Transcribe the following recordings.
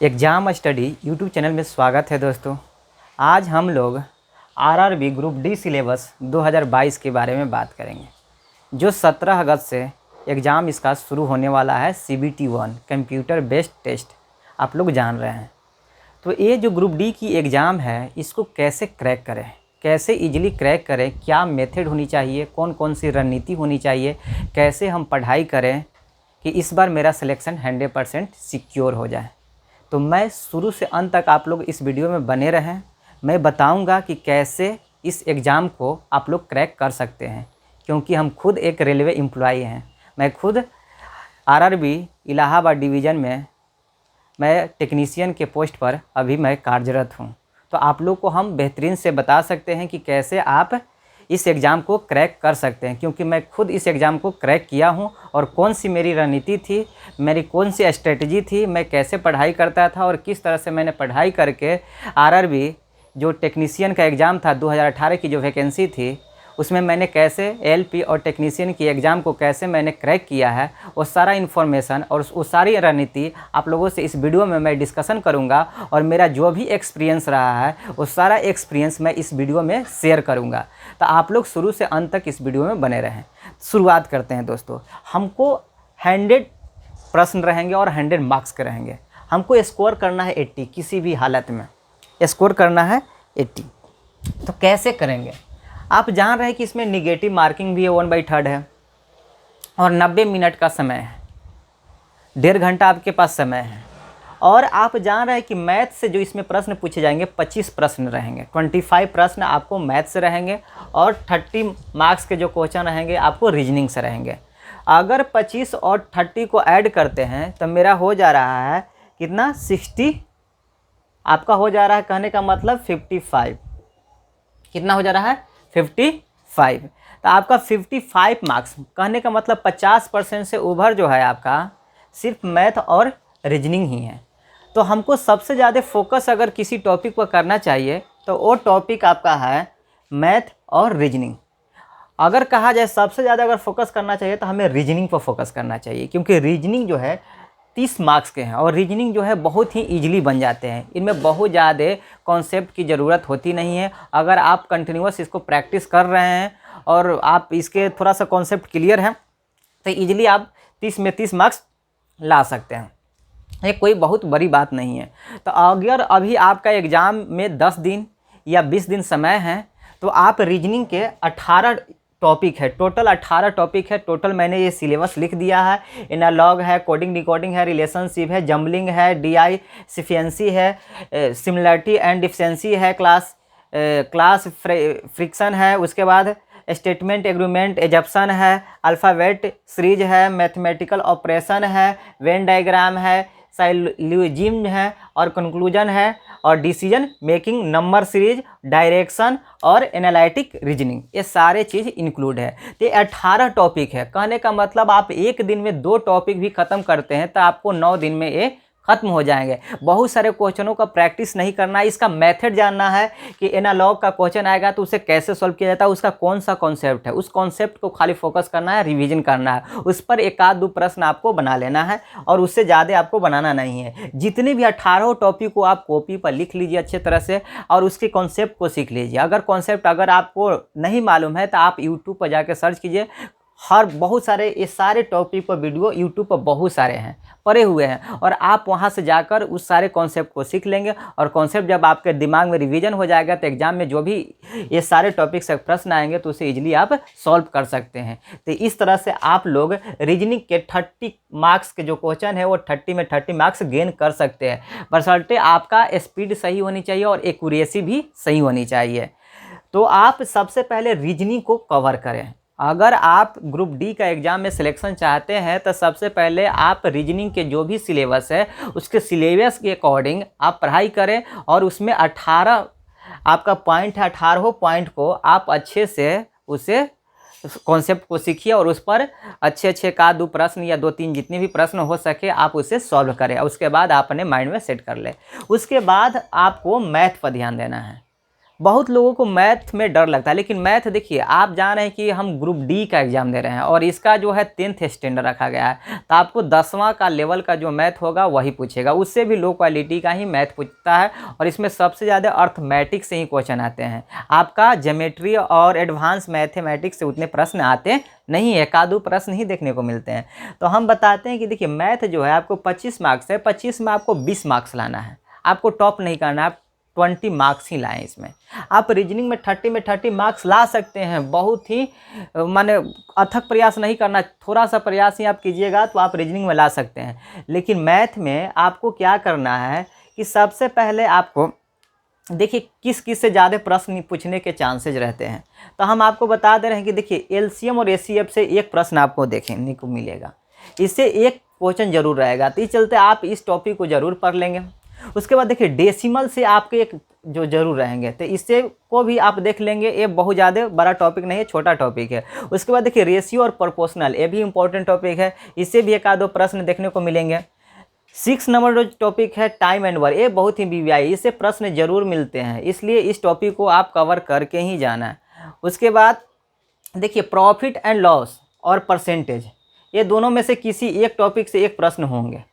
Exam study YouTube channel में स्वागत है दोस्तों। आज हम लोग आरआरबी ग्रुप डी सिलेबस 2022 के बारे में बात करेंगे, जो 17 अगस्त से एग्ज़ाम इसका शुरू होने वाला है। CBT 1 कंप्यूटर बेस्ड टेस्ट आप लोग जान रहे हैं। तो ये जो ग्रुप डी की एग्ज़ाम है, इसको कैसे क्रैक करें, कैसे इजीली क्रैक करें, क्या मेथड होनी चाहिए, कौन कौन सी रणनीति होनी चाहिए, कैसे हम पढ़ाई करें कि इस बार मेरा सिलेक्शन 100% सिक्योर हो जाए। तो मैं शुरू से अंत तक आप लोग इस वीडियो में बने रहें। मैं बताऊंगा कि कैसे इस एग्ज़ाम को आप लोग क्रैक कर सकते हैं, क्योंकि हम खुद एक रेलवे एम्प्लॉई हैं। मैं खुद आरआरबी इलाहाबाद डिवीज़न में मैं टेक्नीशियन के पोस्ट पर अभी मैं कार्यरत हूं। तो आप लोग को हम बेहतरीन से बता सकते हैं कि कैसे आप इस एग्ज़ाम को क्रैक कर सकते हैं, क्योंकि मैं खुद इस एग्ज़ाम को क्रैक किया हूं और कौन सी मेरी रणनीति थी, मेरी कौन सी स्ट्रेटजी थी, मैं कैसे पढ़ाई करता था और किस तरह से मैंने पढ़ाई करके आरआरबी जो टेक्नीशियन का एग्ज़ाम था 2018 की जो वैकेंसी थी, उसमें मैंने कैसे एलपी और टेक्नीशियन की एग्ज़ाम को कैसे मैंने क्रैक किया है, वो सारा इन्फॉर्मेशन और वो सारी रणनीति आप लोगों से इस वीडियो में मैं डिस्कशन करूंगा। और मेरा जो भी एक्सपीरियंस रहा है वो सारा एक्सपीरियंस मैं इस वीडियो में शेयर करूंगा। तो आप लोग शुरू से अंत तक इस वीडियो में बने रहें। शुरुआत करते हैं दोस्तों। हमको 100 प्रश्न रहेंगे और 100 मार्क्स के रहेंगे। हमको स्कोर करना है 80, किसी भी हालत में स्कोर करना है 80। तो कैसे करेंगे? आप जान रहे हैं कि इसमें निगेटिव मार्किंग भी है, 1/3 है और 90 मिनट का समय है, 1.5 घंटा आपके पास समय है। और आप जान रहे हैं कि मैथ से जो इसमें प्रश्न पूछे जाएंगे 25 प्रश्न रहेंगे, 25 प्रश्न आपको मैथ से रहेंगे और 30 मार्क्स के जो क्वेश्चन रहेंगे आपको रीजनिंग से रहेंगे। अगर 25 और 30 को ऐड करते हैं तो मेरा हो जा रहा है कितना, 60। आपका हो जा रहा है, कहने का मतलब 55। कितना हो जा रहा है? 55। तो आपका 55 मार्क्स, कहने का मतलब 50% से ओवर जो है आपका सिर्फ मैथ और रीजनिंग ही है। तो हमको सबसे ज़्यादा फोकस अगर किसी टॉपिक पर करना चाहिए तो वो टॉपिक आपका है मैथ और रीजनिंग। अगर कहा जाए सबसे ज़्यादा अगर फोकस करना चाहिए तो हमें रीजनिंग पर फोकस करना चाहिए, क्योंकि रीजनिंग जो है 30 मार्क्स के हैं और रीजनिंग जो है बहुत ही ईजिली बन जाते हैं। इनमें बहुत ज़्यादा कॉन्सेप्ट की ज़रूरत होती नहीं है। अगर आप कंटिन्यूस इसको प्रैक्टिस कर रहे हैं और आप इसके थोड़ा सा कॉन्सेप्ट क्लियर है तो ईजिली आप 30 में 30 मार्क्स ला सकते हैं। ये कोई बहुत बड़ी बात नहीं है। तो अगर अभी आपका एग्ज़ाम में 10 दिन या 20 दिन समय है तो आप रीजनिंग के 18 टॉपिक है, टोटल 18 टॉपिक है। टोटल मैंने ये सिलेबस लिख दिया है। एनालॉग है, कोडिंग डिकोडिंग है, रिलेशनशिप है, जम्बलिंग है, DI सिफियंसी है, सिमिलरिटी एंड डिफिशेंसी है, क्लास फ्रिक्शन है, उसके बाद स्टेटमेंट एग्रीमेंट एजप्शन है, अल्फ़ाबेट सीरीज है, मैथमेटिकल ऑपरेशन है, वेन डायग्राम है, साइलोजिज्म है और कंक्लूजन है, और decision making, number series, direction और एनालिटिक रीजनिंग, ये सारे चीज़ इंक्लूड है। तो ये 18 टॉपिक है। कहने का मतलब आप एक दिन में 2 टॉपिक भी ख़त्म करते हैं तो आपको 9 दिन में ये खत्म हो जाएंगे। बहुत सारे क्वेश्चनों का प्रैक्टिस नहीं करना है, इसका मेथड जानना है कि एनालॉग का क्वेश्चन आएगा तो उसे कैसे सॉल्व किया जाता है, उसका कौन सा कॉन्सेप्ट है, उस कॉन्सेप्ट को खाली फोकस करना है, रिवीजन करना है, उस पर 1-2 प्रश्न आपको बना लेना है और उससे ज़्यादा आपको बनाना नहीं है। जितने भी 18 टॉपिक को आप कॉपी पर लिख लीजिए अच्छे तरह से और उसके कॉन्सेप्ट को सीख लीजिए। अगर कॉन्सेप्ट अगर आपको नहीं मालूम है तो आप यूट्यूब पर जाकर सर्च कीजिए। बहुत सारे ये सारे टॉपिक पर वीडियो यूट्यूब पर बहुत सारे हैं, पड़े हुए हैं, और आप वहां से जाकर उस सारे कॉन्सेप्ट को सीख लेंगे। और कॉन्सेप्ट जब आपके दिमाग में रिवीजन हो जाएगा तो एग्जाम में जो भी ये सारे टॉपिक से प्रश्न आएंगे तो उसे इजीली आप सॉल्व कर सकते हैं। तो इस तरह से आप लोग रीजनिंग के 30 मार्क्स के जो क्वेश्चन है वो 30 में 30 मार्क्स गेन कर सकते हैं। बशर्ते आपका स्पीड सही होनी चाहिए और एक्यूरेसी भी सही होनी चाहिए। तो आप सबसे पहले रीजनिंग को कवर करें। अगर आप ग्रुप डी का एग्ज़ाम में सिलेक्शन चाहते हैं तो सबसे पहले आप रीजनिंग के जो भी सिलेबस है उसके सिलेबस के अकॉर्डिंग आप पढ़ाई करें और उसमें 18 आपका पॉइंट है, 18 पॉइंट को आप अच्छे से उसे कॉन्सेप्ट को सीखिए और उस पर अच्छे 1-2 प्रश्न या 2-3 जितने भी प्रश्न हो सके आप उसे सॉल्व करें। उसके बाद आप अपने माइंड में सेट कर लें। उसके बाद आपको मैथ पर ध्यान देना है। बहुत लोगों को मैथ में डर लगता है, लेकिन मैथ देखिए आप जान रहे हैं कि हम ग्रुप डी का एग्ज़ाम दे रहे हैं और इसका जो है 10th स्टैंडर्ड रखा गया है, तो आपको 10वां का लेवल का जो मैथ होगा वही पूछेगा, उससे भी लो क्वालिटी का ही मैथ पूछता है और इसमें सबसे ज़्यादा अर्थमेटिक्स से ही क्वेश्चन आते हैं। आपका ज्योमेट्री और एडवांस मैथमेटिक्स से उतने प्रश्न आते नहीं है, एक आधो प्रश्न ही देखने को मिलते हैं। तो हम बताते हैं कि देखिए मैथ जो है आपको 25 मार्क्स है, 25 में आपको 20 मार्क्स लाना है, आपको टॉप नहीं करना है, आप 20 मार्क्स ही लाएं इसमें। आप रीजनिंग में 30 मार्क्स ला सकते हैं, बहुत ही माने अथक प्रयास नहीं करना, थोड़ा सा प्रयास ही आप कीजिएगा तो आप रीजनिंग में ला सकते हैं। लेकिन मैथ में आपको क्या करना है कि सबसे पहले आपको देखिए किस किस से ज़्यादा प्रश्न पूछने के चांसेज रहते हैं। तो हम आपको बता दे रहे हैं कि देखिए एलसीएम और एचसीएफ से एक प्रश्न आपको देखने को मिलेगा, इससे एक क्वेश्चन जरूर रहेगा, तो इस चलते आप इस टॉपिक को जरूर पढ़ लेंगे। उसके बाद देखिए डेसिमल से आपके एक जो जरूर रहेंगे, तो इससे को भी आप देख लेंगे, ये बहुत ज़्यादा बड़ा टॉपिक नहीं है, छोटा टॉपिक है। उसके बाद देखिए रेशियो और प्रोपोर्शनल, ये भी इंपॉर्टेंट टॉपिक है, इससे भी एक आधो प्रश्न देखने को मिलेंगे। 6 नंबर जो टॉपिक है टाइम एंड वर्क, ये बहुत ही बीवीआई, इससे प्रश्न जरूर मिलते हैं, इसलिए इस टॉपिक को आप कवर करके ही जाना है। उसके बाद देखिए प्रॉफिट एंड लॉस और परसेंटेज, ये दोनों में से किसी एक टॉपिक से एक प्रश्न होंगे,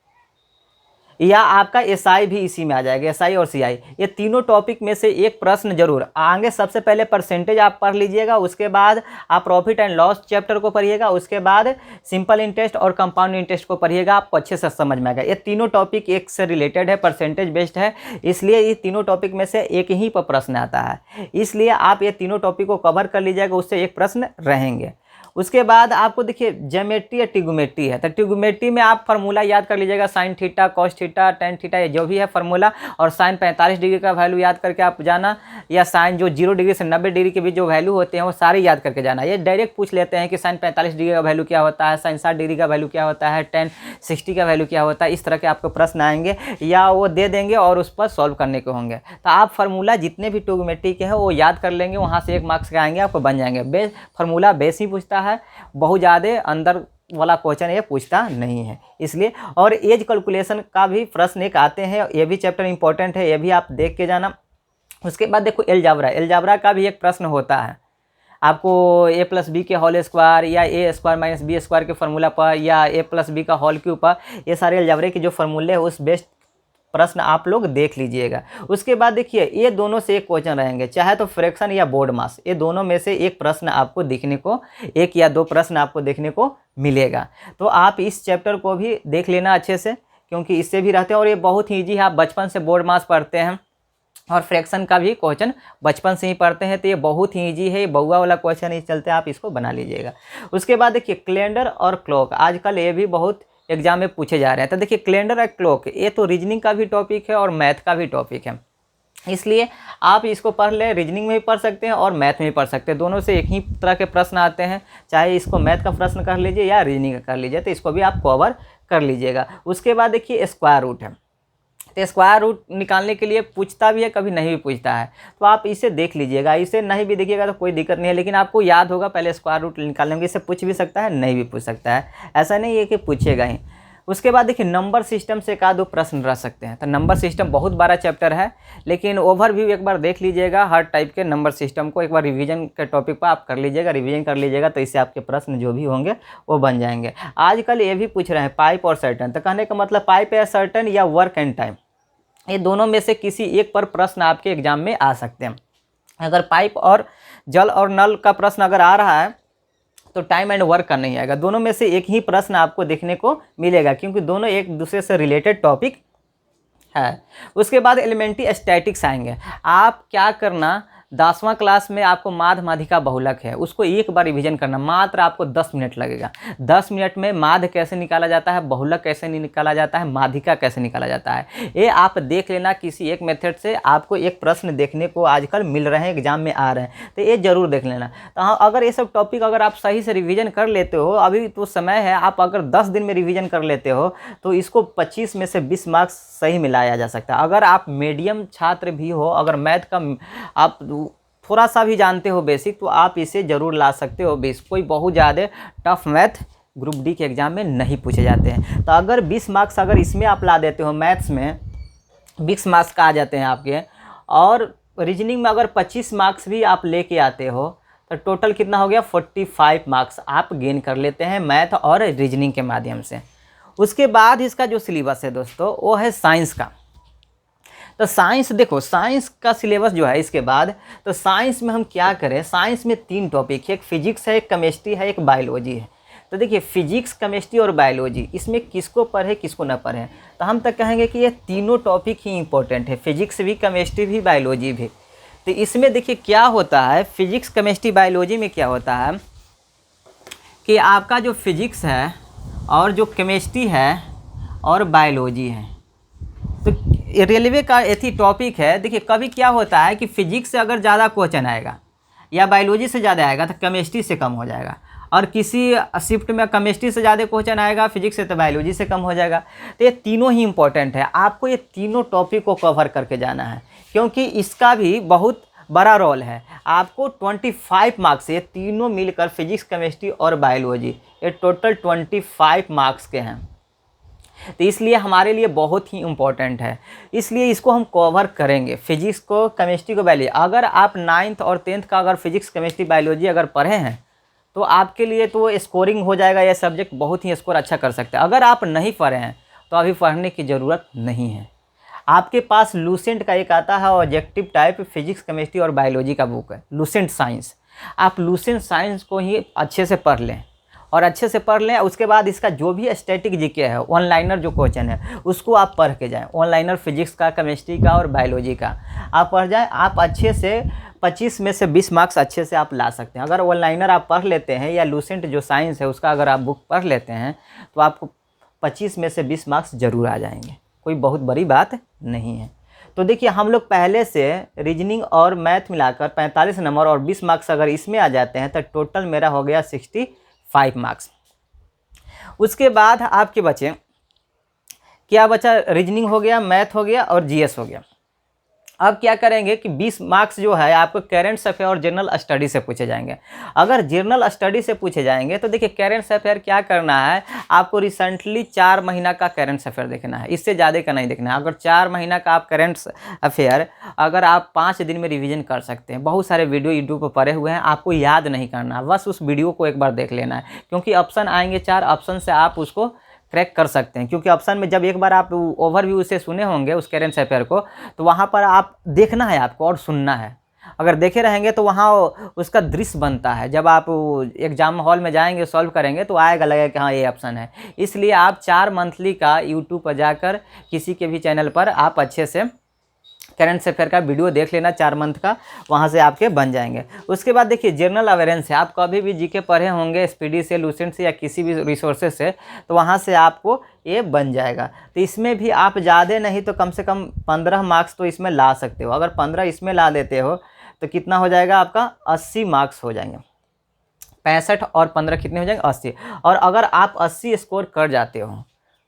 या आपका एसआई भी इसी में आ जाएगा, एसआई और सीआई, ये तीनों टॉपिक में से एक प्रश्न जरूर आएंगे। सबसे पहले परसेंटेज आप पढ़ लीजिएगा, उसके बाद आप प्रॉफिट एंड लॉस चैप्टर को पढ़िएगा, उसके बाद सिंपल इंटरेस्ट और कंपाउंड इंटरेस्ट को पढ़िएगा, आपको अच्छे से समझ में आएगा। ये तीनों टॉपिक एक से रिलेटेड है, परसेंटेज बेस्ड है, इसलिए ये तीनों टॉपिक में से एक ही पर प्रश्न आता है, इसलिए आप ये तीनों टॉपिक को कवर कर लीजिएगा, उससे एक प्रश्न रहेंगे। उसके बाद आपको देखिए ज्योमेट्री या ट्रिग्नोमेट्री है, तो ट्रिग्नोमेट्री में आप फार्मूला याद कर लीजिएगा, sine theta, cos theta, tan theta, ये जो भी है फार्मूला, और साइन 45 डिग्री का वैल्यू याद करके आप जाना, या साइन जो 0 डिग्री से 90 डिग्री के बीच जो वैल्यू होते हैं वो सारे याद करके जाना। ये डायरेक्ट पूछ लेते हैं कि साइन 45 डिग्री का वैल्यू क्या होता है, साइन 60 डिग्री का वैल्यू क्या होता है, टेन 60 का वैल्यू क्या होता है, इस तरह के आपको प्रश्न आएंगे, या वो दे देंगे और उस पर सॉल्व करने के होंगे। तो आप फार्मूला जितने भी ट्रिग्नोमेट्री के हैं वो याद कर लेंगे, वहाँ से 1 मार्क्स के आएंगे, आपको बन जाएंगे। बेस फार्मूला बेस ही पूछता है, बहुत ज़्यादा अंदर वाला क्वेश्चन ये पूछता नहीं है, इसलिए। और एज कैलकुलेशन का भी प्रश्न एक आते हैं, ये भी चैप्टर इंपॉर्टेंट है, ये भी आप देख के जाना। उसके बाद देखो एलजाब्रा का भी एक प्रश्न होता है, आपको a+b के होल स्क्वायर या a² - b² के फार्मूला पर, या a+b का होल क्यूब पर, ये सारे एलजाब्रे के जो फार्मूले हैं उस बेस्ड प्रश्न आप लोग देख लीजिएगा। उसके बाद देखिए ये दोनों से एक क्वेश्चन रहेंगे, चाहे तो फ्रैक्शन या बोर्ड मास, ये दोनों में से एक प्रश्न आपको देखने को, 1 या 2 प्रश्न आपको देखने को मिलेगा। तो आप इस चैप्टर को भी देख लेना अच्छे से, क्योंकि इससे भी रहते हैं और ये बहुत ही ईजी है, आप बचपन से बोर्ड मास पढ़ते हैं और फ्रैक्शन का भी क्वेश्चन बचपन से ही पढ़ते हैं, तो ये बहुत ही ईजी है, ये बउआ वाला क्वेश्चन है, इस चलते आप इसको बना लीजिएगा। उसके बाद देखिए कैलेंडर और क्लॉक, आजकल ये भी बहुत एग्जाम में पूछे जा रहे हैं। तो देखिए कैलेंडर और क्लॉक, ये तो रीजनिंग का भी टॉपिक है और मैथ का भी टॉपिक है, इसलिए आप इसको पढ़ लें, रीजनिंग में भी पढ़ सकते हैं और मैथ में भी पढ़ सकते हैं, दोनों से एक ही तरह के प्रश्न आते हैं, चाहे इसको मैथ का प्रश्न कर लीजिए या रीजनिंग का कर लीजिए, तो इसको भी आप कवर कर लीजिएगा। उसके बाद देखिए स्क्वायर रूट है, तो स्क्वायर रूट निकालने के लिए पूछता भी है, कभी नहीं भी पूछता है, तो आप इसे देख लीजिएगा, इसे नहीं भी देखिएगा तो कोई दिक्कत नहीं है, लेकिन आपको याद होगा पहले स्क्वायर रूट निकालने में, इसे पूछ भी सकता है, नहीं भी पूछ सकता है, ऐसा नहीं है कि पूछेगा ही। उसके बाद देखिए नंबर सिस्टम से एक दो प्रश्न रह सकते हैं, तो नंबर सिस्टम बहुत बड़ा चैप्टर है, लेकिन ओवरव्यू एक बार देख लीजिएगा, हर टाइप के नंबर सिस्टम को एक बार रिवीजन के टॉपिक पर आप कर लीजिएगा, रिवीजन कर लीजिएगा, तो इससे आपके प्रश्न जो भी होंगे वो बन जाएंगे। आजकल ये भी पूछ रहे हैं पाइप और सर्टन, तो कहने का मतलब पाइप या सर्टन या वर्क एंड टाइम, ये दोनों में से किसी एक पर प्रश्न आपके एग्जाम में आ सकते हैं। अगर पाइप और जल और नल का प्रश्न अगर आ रहा है तो टाइम एंड वर्क का नहीं आएगा, दोनों में से एक ही प्रश्न आपको देखने को मिलेगा, क्योंकि दोनों एक दूसरे से रिलेटेड टॉपिक है। उसके बाद एलिमेंट्री स्टैटिक्स आएंगे। आप क्या करना, 10वां क्लास में आपको माध माधिका बहुलक है, उसको एक बार रिवीजन करना, मात्र आपको 10 मिनट लगेगा। 10 मिनट में माध कैसे निकाला जाता है, बहुलक कैसे निकाला जाता है, माधिका कैसे निकाला जाता है, ये आप देख लेना। किसी एक मेथड से आपको एक प्रश्न देखने को आजकल मिल रहे हैं, एग्जाम में आ रहे हैं, तो ये जरूर देख लेना। तो हाँ, अगर ये सब टॉपिक अगर आप सही से रिवीजन कर लेते हो, अभी तो समय है, आप अगर 10 दिन में रिवीजन कर लेते हो तो इसको 25 में से 20 मार्क्स सही मिलाया जा सकता है। अगर आप मीडियम छात्र भी हो, अगर मैथ का आप थोड़ा सा भी जानते हो बेसिक, तो आप इसे ज़रूर ला सकते हो। बेस कोई बहुत ज़्यादा टफ मैथ ग्रुप डी के एग्ज़ाम में नहीं पूछे जाते हैं। तो अगर 20 मार्क्स अगर इसमें आप ला देते हो, मैथ्स में 20 मार्क्स का आ जाते हैं आपके, और रीजनिंग में अगर 25 मार्क्स भी आप लेके आते हो तो टोटल कितना हो गया, 45 मार्क्स आप गेन कर लेते हैं मैथ और रीजनिंग के माध्यम से। उसके बाद इसका जो सिलेबस है दोस्तों वो है साइंस का। तो साइंस देखो, साइंस का सिलेबस जो है इसके बाद, तो साइंस में हम क्या करें, साइंस में 3 टॉपिक है, एक फिजिक्स है, एक केमिस्ट्री है, एक बायोलॉजी है। तो देखिए फिजिक्स, केमिस्ट्री और बायोलॉजी, इसमें किसको पढ़े किसको ना पढ़े, तो हम तक कहेंगे कि ये तीनों टॉपिक ही इंपॉर्टेंट है, फिजिक्स भी, केमिस्ट्री भी, बायोलॉजी भी। तो इसमें देखिए क्या होता है, फिजिक्स, केमिस्ट्री, बायोलॉजी में क्या होता है कि आपका जो फिजिक्स है और जो केमिस्ट्री है और बायोलॉजी है, तो रेलवे का ऐसी टॉपिक है। देखिए कभी क्या होता है कि फिजिक्स से अगर ज़्यादा क्वेश्चन आएगा या बायोलॉजी से ज़्यादा आएगा तो केमिस्ट्री से कम हो जाएगा, और किसी शिफ्ट में केमिस्ट्री से ज़्यादा क्वेश्चन आएगा फिजिक्स से तो बायोलॉजी से कम हो जाएगा। तो ये तीनों ही इंपॉर्टेंट है, आपको ये तीनों टॉपिक को कवर करके जाना है, क्योंकि इसका भी बहुत बड़ा रोल है। आपको 25 मार्क्स, ये तीनों मिलकर फिजिक्स, केमिस्ट्री और बायोलॉजी, ये टोटल 25 मार्क्स के हैं। तो इसलिए हमारे लिए बहुत ही इम्पोर्टेंट है, इसलिए इसको हम कवर करेंगे, फिजिक्स को, केमिस्ट्री को, बायोलॉजी। अगर आप 9th और 10th का अगर फिजिक्स, केमिस्ट्री, बायोलॉजी अगर पढ़े हैं तो आपके लिए तो स्कोरिंग हो जाएगा, यह सब्जेक्ट बहुत ही स्कोर अच्छा कर सकते हैं। अगर आप नहीं पढ़े हैं तो अभी पढ़ने की ज़रूरत नहीं है। आपके पास लूसेंट का एक आता है ऑब्जेक्टिव टाइप फिजिक्स, केमिस्ट्री और बायोलॉजी का बुक है, लूसेंट साइंस। आप लूसेंट साइंस को ही अच्छे से पढ़ लें और अच्छे से पढ़ लें। उसके बाद इसका जो भी स्टैटिक जीके है, ऑनलाइनर जो क्वेश्चन है उसको आप पढ़ के जाएं, ऑनलाइनर फिजिक्स का, केमिस्ट्री का और बायोलॉजी का आप पढ़ जाएं। आप अच्छे से 25 में से 20 मार्क्स अच्छे से आप ला सकते हैं। अगर ऑनलाइनर आप पढ़ लेते हैं या लूसेंट जो साइंस है उसका अगर आप बुक पढ़ लेते हैं तो आपको 25 में से 20 मार्क्स ज़रूर आ जाएंगे, कोई बहुत बड़ी बात नहीं है। तो देखिए हम लोग पहले से रीजनिंग और मैथ मिलाकर 45 नंबर और 20 मार्क्स अगर इसमें आ जाते हैं तो टोटल मेरा हो गया 65 मार्क्स। उसके बाद आपके बचे क्या बचा, रीजनिंग हो गया, मैथ हो गया और जीएस हो गया। अब क्या करेंगे कि 20 मार्क्स जो है आपको करेंट अफेयर और जनरल स्टडी से पूछे जाएंगे। अगर जनरल स्टडी से पूछे जाएंगे तो देखिए करेंट अफेयर क्या करना है, आपको रिसेंटली 4 महीना का करेंट अफेयर देखना है, इससे ज़्यादा का नहीं देखना है। अगर 4 महीना का आप करेंट अफेयर अगर आप 5 दिन में रिवीजन कर सकते हैं, बहुत सारे वीडियो यूट्यूब पर पड़े हुए हैं, आपको याद नहीं करना है, बस उस वीडियो को एक बार देख लेना है, क्योंकि ऑप्शन आएंगे 4 ऑप्शन से आप उसको क्रैक कर सकते हैं। क्योंकि ऑप्शन में जब एक बार आप ओवरव्यू से सुने होंगे उस करेंट अफेयर को, तो वहाँ पर आप देखना है आपको और सुनना है। अगर देखे रहेंगे तो वहाँ उसका दृश्य बनता है, जब आप एग्जाम हॉल में जाएंगे सॉल्व करेंगे तो आएगा, लगेगा कि हाँ ये ऑप्शन है। इसलिए आप 4 मंथली का यूट्यूब पर जाकर किसी के भी चैनल पर आप अच्छे से करेंट अफेयर का वीडियो देख लेना 4 मंथ का, वहाँ से आपके बन जाएंगे। उसके बाद देखिए जनरल अवेयरेंस है, आप कभी भी जीके पढ़े होंगे स्पीडी से, लूसेंट से या किसी भी रिसोर्सेज से, तो वहाँ से आपको ये बन जाएगा। तो इसमें भी आप ज़्यादा नहीं तो कम से कम 15 मार्क्स तो इसमें ला सकते हो। अगर 15 इसमें ला देते हो तो कितना हो जाएगा आपका, 80 मार्क्स हो जाएंगे। 65 और 15 कितने हो जाएंगे, 80। और अगर आप 80 स्कोर कर जाते हो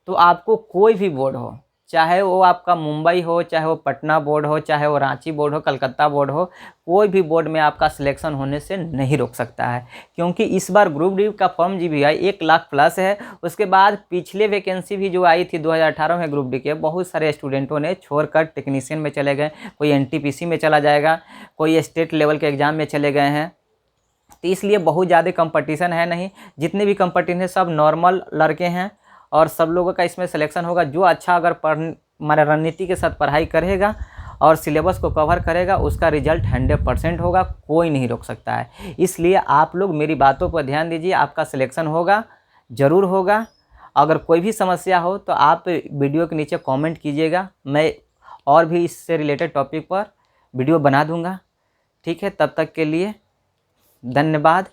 तो आपको कोई भी बोर्ड हो, चाहे वो आपका मुंबई हो, चाहे वो पटना बोर्ड हो, चाहे वो रांची बोर्ड हो, कलकत्ता बोर्ड हो, कोई भी बोर्ड में आपका सिलेक्शन होने से नहीं रोक सकता है। क्योंकि इस बार ग्रुप डी का फॉर्म जी भी आई 1 लाख प्लस है। उसके बाद पिछले वैकेंसी भी जो आई थी 2018 में ग्रुप डी के, बहुत सारे स्टूडेंटों ने छोड़कर टेक्नीशियन में चले गए, कोई एनटीपीसी में चला जाएगा, कोई स्टेट लेवल के एग्ज़ाम में चले गए हैं। तो इसलिए बहुत ज़्यादा कंपटीशन है नहीं, जितने भी कंपटीशन है सब नॉर्मल लड़के हैं और सब लोगों का इसमें सिलेक्शन होगा। जो अच्छा अगर हमारा रणनीति के साथ पढ़ाई करेगा और सिलेबस को कवर करेगा उसका रिजल्ट 100% होगा, कोई नहीं रोक सकता है। इसलिए आप लोग मेरी बातों पर ध्यान दीजिए, आपका सिलेक्शन होगा, ज़रूर होगा। अगर कोई भी समस्या हो तो आप वीडियो के नीचे कमेंट कीजिएगा, मैं और भी इससे रिलेटेड टॉपिक पर वीडियो बना दूंगा। ठीक है, तब तक के लिए धन्यवाद।